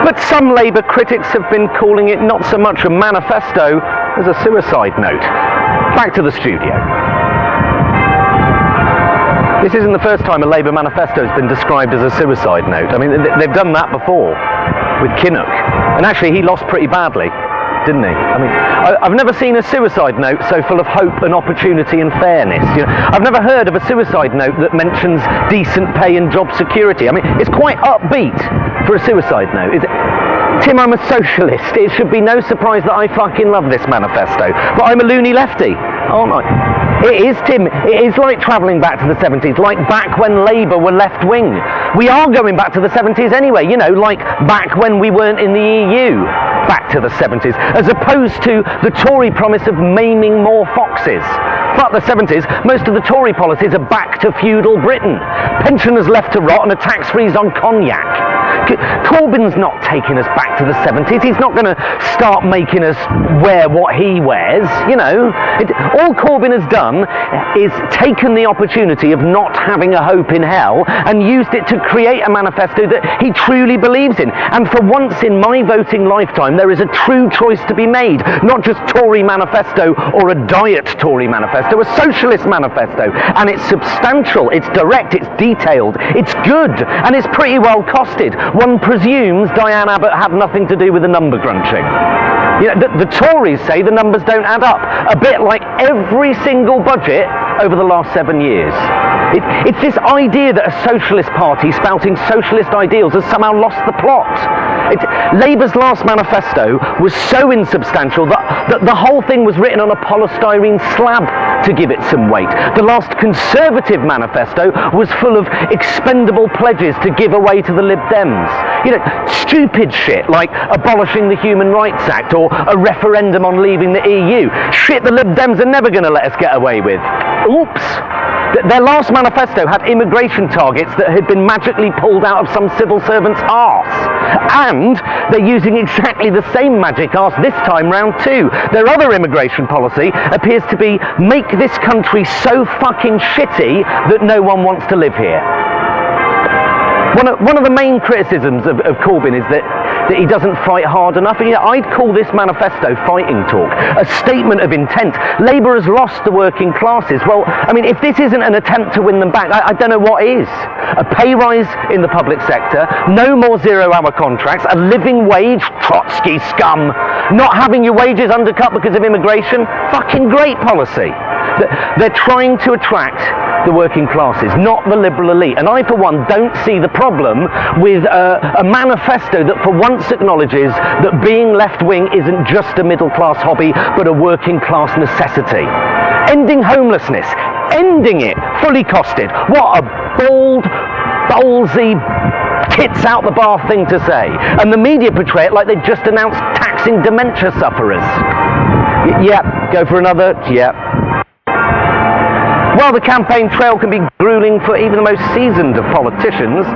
But some Labour critics have been calling it not so much a manifesto as a suicide note. Back to the studio. This isn't the first time a Labour manifesto has been described as a suicide note. I mean, they've done that before with Kinnock. And actually, he lost pretty badly, didn't he? I mean, I've never seen a suicide note so full of hope and opportunity and fairness. You know, I've never heard of a suicide note that mentions decent pay and job security. I mean, it's quite upbeat for a suicide note. Tim, I'm a socialist. It should be no surprise that I fucking love this manifesto. But I'm a loony lefty, aren't I? It is, Tim. It is like travelling back to the 70s, like back when Labour were left-wing. We are going back to the 70s anyway, you know, like back when we weren't in the EU. Back to the 70s, as opposed to the Tory promise of maiming more foxes. Fuck the 70s, most of the Tory policies are back to feudal Britain. Pensioners left to rot and a tax freeze on cognac. Corbyn's not taking us back to the 70s. He's not going to start making us wear what he wears, you know. All Corbyn has done is taken the opportunity of not having a hope in hell and used it to create a manifesto that he truly believes in. And for once in my voting lifetime, there is a true choice to be made. Not just Tory manifesto or a diet Tory manifesto, a socialist manifesto. And it's substantial, it's direct, it's detailed, it's good, and it's pretty well costed. One presumes Diane Abbott had nothing to do with the number crunching. You know, the Tories say the numbers don't add up, a bit like every single budget over the last 7 years. It's this idea that a socialist party spouting socialist ideals has somehow lost the plot. Labour's last manifesto was so insubstantial that the whole thing was written on a polystyrene slab to give it some weight. The last Conservative manifesto was full of expendable pledges to give away to the Lib Dems. You know, stupid shit like abolishing the Human Rights Act or a referendum on leaving the EU. Shit the Lib Dems are never going to let us get away with. Oops. Their last manifesto had immigration targets that had been magically pulled out of some civil servant's arse. And they're using exactly the same magic arse this time round too. Their other immigration policy appears to be make this country so fucking shitty that no one wants to live here. One of the main criticisms of Corbyn is that he doesn't fight hard enough. And, I'd call this manifesto fighting talk, a statement of intent. Labour has lost the working classes. Well, I mean, if this isn't an attempt to win them back, I don't know what is. A pay rise in the public sector, no more zero-hour contracts, a living wage, Trotsky scum, not having your wages undercut because of immigration, fucking great policy. They're trying to attract the working classes, not the liberal elite. And I, for one, don't see the problem with a manifesto that for once acknowledges that being left-wing isn't just a middle-class hobby, but a working-class necessity. Ending homelessness, ending it, fully costed. What a bold, ballsy, tits-out-the-bar thing to say. And the media portray it like they just announced taxing dementia sufferers. Yeah, go for another, yeah. While the campaign trail can be grueling for even the most seasoned of politicians,